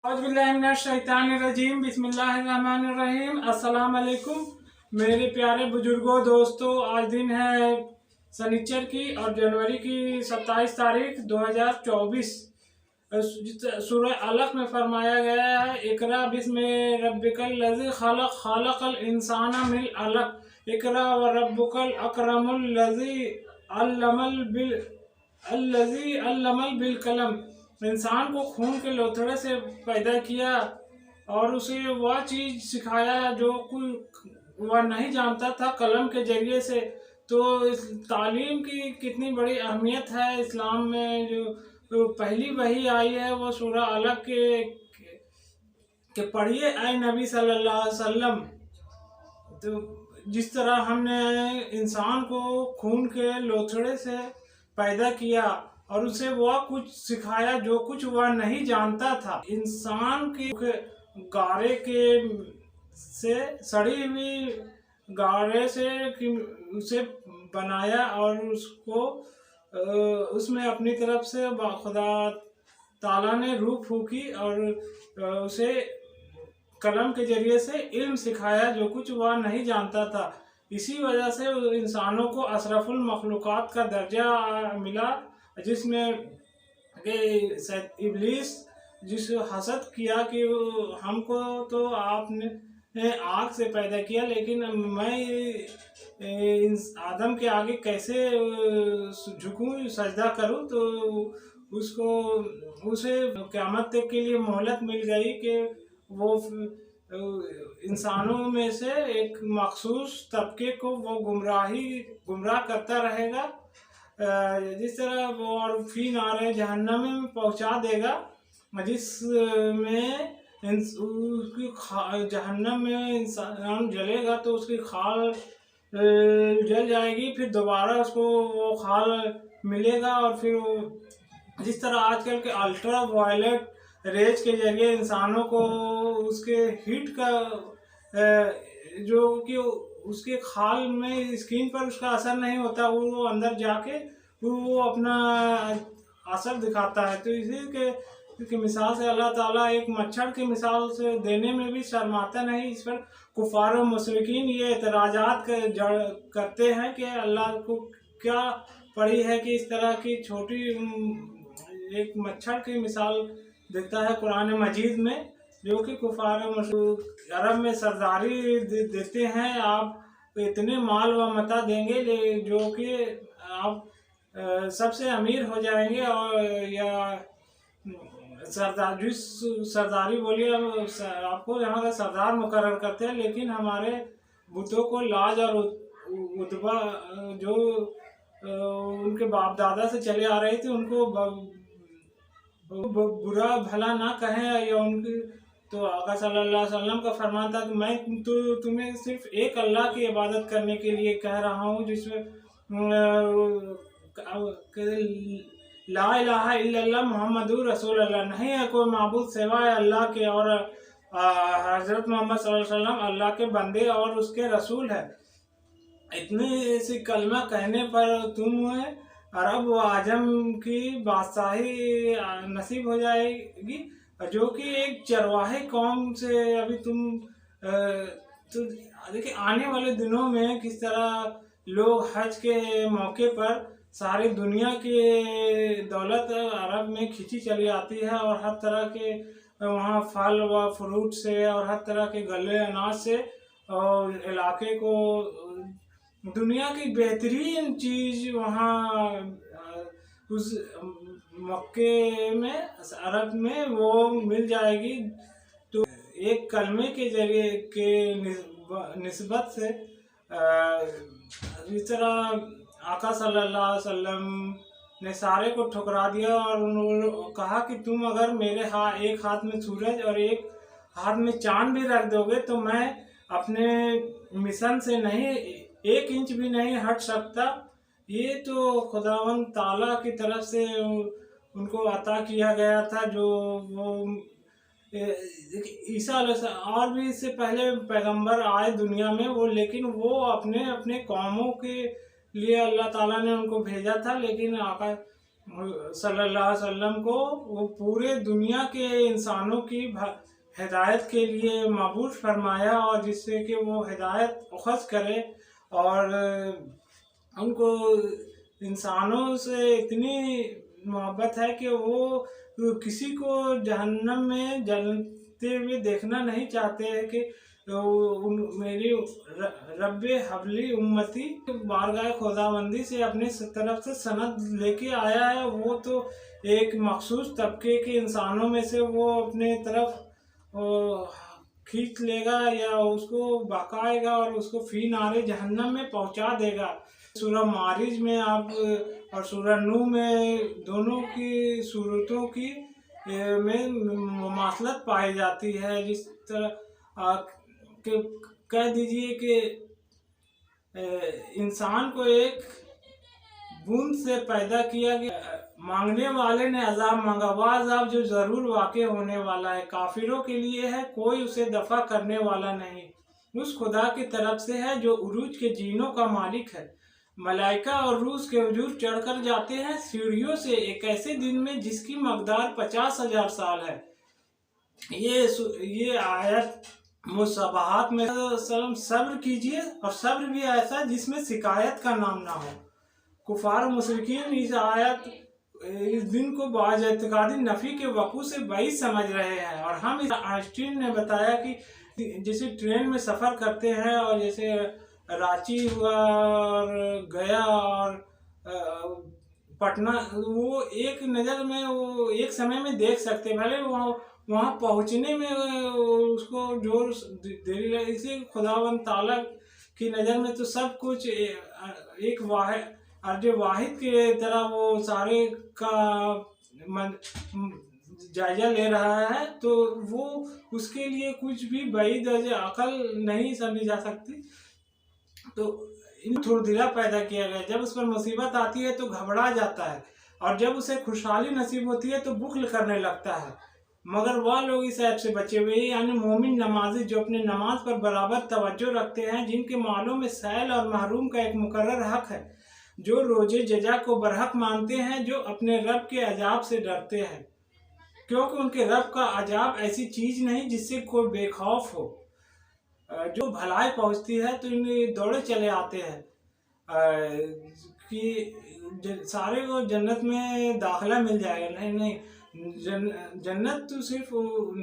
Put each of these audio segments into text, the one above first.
औज़ुबिल्लाहिमिनश्शैतानिर्रजीम बिस्मिल्लाहिर्रहमानिर्रहीम। अस्सलाम वालेकुम मेरे प्यारे बुजुर्गों, दोस्तों। आज दिन है शनिचर की और जनवरी की 27 तारीख 2024। सूरह अलक में फरमाया गया है, इकरा बिस्मि रब्बिकल लज़ी खलक़ खलक़ल इंसाना मिन अलक इकरा व रब्बुकल अकरमुल लज़ी अल्लमल बिल कलम। इंसान को खून के लोथड़े से पैदा किया और उसे वह चीज़ सिखाया जो वह नहीं जानता था, कलम के जरिए से। तो इस तालीम की कितनी बड़ी अहमियत है इस्लाम में। जो पहली वही आई है वो सूरह अलक के पढ़िए ऐ नबी सल्लल्लाहु अलैहि वसल्लम। तो जिस तरह हमने इंसान को खून के लोथड़े से पैदा किया और उसे वह कुछ सिखाया जो कुछ वह नहीं जानता था। इंसान की गारे के से सड़ी हुई गारे से उसे बनाया और उसको उसमें अपनी तरफ से खुदा ताला ने रूह फूकी और उसे कलम के जरिए से इल्म सिखाया जो कुछ वह नहीं जानता था। इसी वजह से इंसानों को अशरफुल मखलूक़ात का दर्जा मिला, जिसमें इब्लीस जिस हसद किया कि हमको तो आपने आग से पैदा किया, लेकिन मैं आदम के आगे कैसे झुकूं, सजदा करूं। तो उसे क़यामत तक के लिए मोहलत मिल गई कि वो इंसानों में से एक मखसूस तबके को वो गुमराह करता रहेगा। जिस तरह वो और फी नारे जहन्नम में पहुंचा देगा, जिसमें उसकी जहन्नम में इंसान जलेगा तो उसकी खाल जल जाएगी, फिर दोबारा उसको वो खाल मिलेगा। और फिर जिस तरह आजकल के अल्ट्रा वायलेट रेज के जरिए इंसानों को उसके हीट का जो कि उसके खाल में स्किन पर उसका असर नहीं होता, वो अंदर जाके वो अपना असर दिखाता है। तो इसी के मिसाल से अल्लाह ताला एक मच्छर की मिसाल से देने में भी शर्माता नहीं। इस पर कुफार और मुशरिकीन ये एतराज़ात करते हैं कि अल्लाह को क्या पड़ी है कि इस तरह की छोटी एक मच्छर की मिसाल देता है कुरान मजीद में, जो कि कुफार अरब में सरदारी देते हैं। आप इतने माल व मता देंगे जो कि आप सबसे अमीर हो जाएंगे, और या सरदारी बोलिए, आपको यहाँ का सरदार मुकर्रर करते हैं। लेकिन हमारे बुतों को लाज और उतबा जो उनके बाप दादा से चले आ रही थी, उनको बुरा भला ना कहें या उनकी। तो आका सल्लल्लाहु अलैहि वसल्लम का फरमान था कि मैं तुम्हें सिर्फ एक अल्लाह की इबादत करने के लिए कह रहा हूँ, जिसमें ला इलाहा इल्लल्लाह मुहम्मदुर रसूलुल्लाह, नहीं है कोई माबूद सिवाय अल्लाह के, और हज़रत मोहम्मद सल्लल्लाहु अलैहि वसल्लम अल्लाह के बंदे और उसके रसूल है। इतनी सी कलमा कहने पर तुम्हें अरब व आजम की बादशाही नसीब हो जाएगी, जो कि एक चरवाहे कौम से अभी तुम तो देखिए आने वाले दिनों में किस तरह लोग हज के मौके पर सारी दुनिया की दौलत अरब में खींची चली आती है, और हर तरह के वहाँ फल व फ्रूट से और हर तरह के गले अनाज से और इलाके को दुनिया की बेहतरीन चीज़ वहाँ उस मक्के में अरब में वो मिल जाएगी। तो एक कलमे के जरिए के निस्बत से इस तरह आका सल्लल्लाहु अलैहि वसल्लम ने सारे को ठुकरा दिया और उन्होंने कहा कि तुम अगर मेरे एक हाथ में सूरज और एक हाथ में चांद भी रख दोगे तो मैं अपने मिशन से नहीं 1 इंच भी नहीं हट सकता। ये तो खुदावंद ताला की तरफ से उनको अता किया गया था। जो वो ईसा और भी इससे पहले पैगंबर आए दुनिया में वो, लेकिन वो अपने अपने कौमों के लिए अल्लाह ताला ने उनको भेजा था। लेकिन आका सल्लल्लाहु अलैहि वसल्लम को वो पूरे दुनिया के इंसानों की हिदायत के लिए मबूस फरमाया, और जिससे कि वो हिदायत अखज़ करे और उनको इंसानों से इतनी मोहब्बत है कि वो किसी को जहन्नम में जलते हुए देखना नहीं चाहते हैं कि मेरी रब्बे हबली उम्मती बारगाह खुदाबंदी से अपने तरफ से सनद लेके आया है। वो तो एक मखसूस तबके के इंसानों में से वो अपने तरफ खींच लेगा या उसको बहकाएगा और उसको फी नारे जहन्नम में पहुंचा देगा। सूरह मारिज में आप और सूरह नूह में दोनों की सूरतों की में मुमासलत पाई जाती है। जिस तरह कह दीजिए कि इंसान को एक बूंद से पैदा किया गया, मांगने वाले ने अजाब मांगा, वह अजाब जो जरूर वाक़ई होने वाला है, काफिरों के लिए है, कोई उसे दफा करने वाला नहीं, उस खुदा की तरफ से है जो उरूज के जीनों का मालिक है। मलाइका और रूह के वजूद चढ़कर जाते हैं सीढ़ियों से एक ऐसे दिन में जिसकी मकदार 50,000 साल है। ये आयत मुसब्बाहत में सब्र कीजिए, और सब्र भी ऐसा जिसमें शिकायत का नाम ना हो। कुफार मुशरिकीन इस आयत इस दिन को बाज एतकादी नफ़ी के वक़ू से बई समझ रहे हैं, और हम इस आइंस्टीन ने बताया कि जैसे ट्रेन में सफ़र करते हैं और जैसे रांची हुआ और गया और पटना, वो एक नज़र में वो एक समय में देख सकते, भले वहाँ पहुँचने में उसको जोर देरी लगे। इसे खुदावंद ताला की नज़र में तो सब कुछ एक अर्ज वाहिद के तरह वो सारे का जायजा ले रहा है, तो वो उसके लिए कुछ भी बईद अकल नहीं समझी जा सकती। तो इन थोड़ा पैदा किया गया, जब उस पर मुसीबत आती है तो घबरा जाता है, और जब उसे खुशहाली नसीब होती है तो बुख्ल करने लगता है। मगर वह लोग इस ऐप से बचे हुए, यानी मोमिन नमाजी जो अपने नमाज पर बराबर तवज्जो रखते हैं, जिनके मालों में सैल और महरूम का एक मुकर्रर हक है, जो रोजे जजा को बरहक मानते हैं, जो अपने रब के अजाब से डरते हैं, क्योंकि उनके रब का अजाब ऐसी चीज़ नहीं जिससे कोई बेखौफ हो। जो भलाई पहुंचती है तो इन्हें दौड़े चले आते हैं कि सारे को जन्नत में दाखिला मिल जाएगा। नहीं, जन्नत तो सिर्फ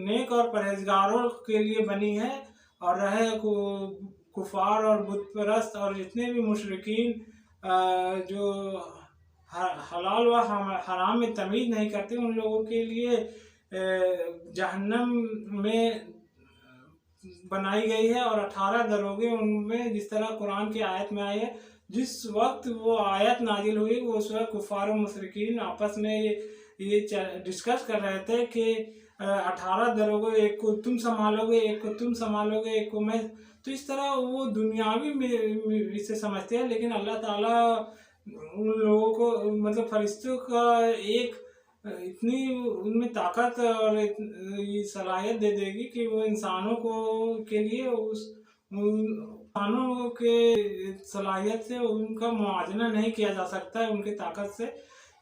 नेक और परहेजगारों के लिए बनी है, और रहे कुफार और बुत परस्त और जितने भी मुशरिकीन जो हलाल व हराम में तमीज़ नहीं करते, उन लोगों के लिए जहन्नम में बनाई गई है। और 18 दरोगे उनमें, जिस तरह कुरान की आयत में आई है, जिस वक्त वो आयत नाजिल हुई वो उस वक्त कुफार और मुशरिकीन आपस में ये डिस्कस कर रहे थे कि 18 दरोगे, एक को तुम संभालोगे, एक को तुम संभालोगे, एक को मैं। तो इस तरह वो दुनियावी में इसे समझते हैं, लेकिन अल्लाह ताला उन लोगों को मतलब फरिश्तों का एक इतनी उनमें ताकत और ये सलाहियत दे देगी कि वो इंसानों को के लिए इंसानों के सलाहियत से उनका मुआवजा नहीं किया जा सकता है उनकी ताकत से।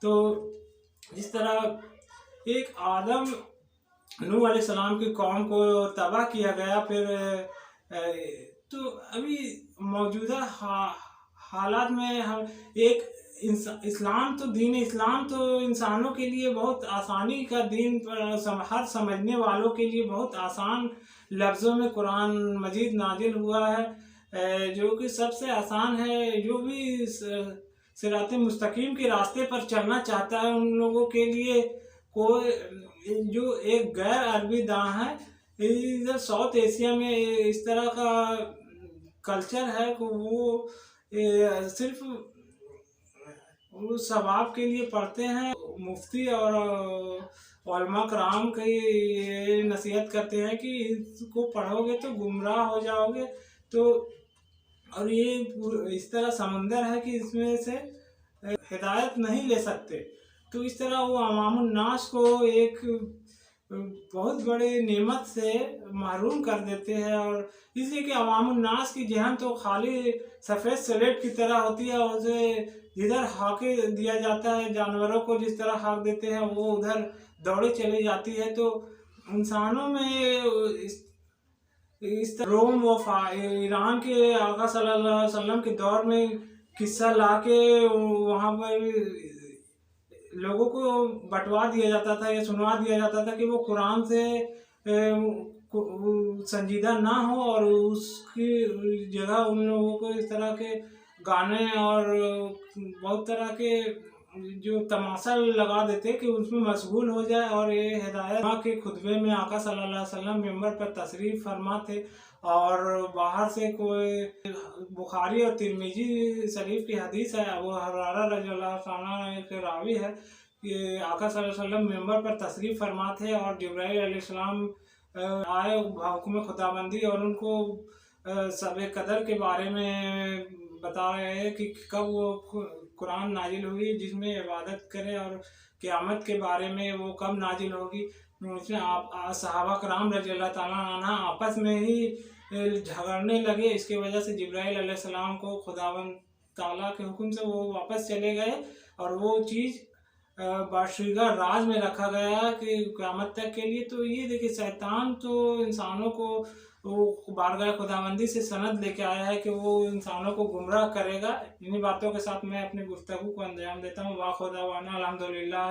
तो जिस तरह एक आदम नूह अलैहिस्सलाम की कौम को तबाह किया गया, फिर तो अभी मौजूदा हालात में हम एक इस्लाम तो दीन इस्लाम तो इंसानों के लिए बहुत आसानी का दीन, हर समझने वालों के लिए बहुत आसान लफ्ज़ों में कुरान मजीद नाजिल हुआ है, जो कि सबसे आसान है। जो भी सिराते मुस्तकीम के रास्ते पर चलना चाहता है उन लोगों के लिए कोई जो एक गैर अरबी दां है, इधर साउथ एशिया में इस तरह का कल्चर है कि वो सिर्फ वो सवाब के लिए पढ़ते हैं। मुफ्ती और उलमा कराम की नसीहत करते हैं कि इसको पढ़ोगे तो गुमराह हो जाओगे। तो और ये इस तरह समंदर है कि इसमें से हिदायत नहीं ले सकते। तो इस तरह वो अवामुन नास को एक बहुत बड़े नेमत से महरूम कर देते हैं, और इसलिए कि अवामुन नास की जहन तो खाली सफ़ेद स्लेट की तरह होती है, उसे जिधर हाके दिया जाता है जानवरों को, जिस तरह हाक देते हैं वो उधर दौड़े चली जाती है। तो इंसानों में इस रोम व ईरान के आका सल्लल्लाहु अलैहि वसल्लम के दौर में किस्सा लाके वहाँ पर लोगों को बंटवा दिया जाता था या सुनवा दिया जाता था कि वो कुरान से संजीदा ना हो, और उसकी जगह उन लोगों को इस तरह के गाने और बहुत तरह के जो तमाशा लगा देते कि उसमें मशगूल हो जाए। और ये हिदायत के खुतबे में आका सल्लल्लाहु अलैहि वसल्लम मेंबर पर तशरीफ़ फरमा थे, और बाहर से कोई बुखारी और तिरमिजी शरीफ की हदीस है, अबू हुरैरा रज़ियल्लाहु अन्हु के रावी है कि आका सल्लल्लाहु अलैहि वसल्लम मेंबर पर तशरीफ़ फरमा थे और जिब्राईल अलैहिस्सलाम आए हुक्म खुदाबंदी, और उनको सब कदर के बारे में बता रहे हैं कि कब वो कुरान नाजिल हुई जिसमें इबादत करे, और क़यामत के बारे में वो कब नाजिल होगी। उसमें आप सहाबा कराम रज़ियल्लाहु ताला अन्हु आपस में ही झगड़ने लगे। इसके वजह से जिब्राईल अलैहिस्सलाम को खुदावंद ताला के हुक्म से वो वापस चले गए, और वो चीज़ बादशाह राज में रखा गया कि क़यामत तक के लिए। तो ये देखिए, शैतान तो इंसानों को वो बारगाह खुदाबंदी से सनद लेके आया है कि वो इंसानों को गुमराह करेगा। इन्हीं बातों के साथ मैं अपनी गुफ्तगू को अंजाम देता हूँ। वाह खुदा वाना अल्हम्दुलिल्लाह।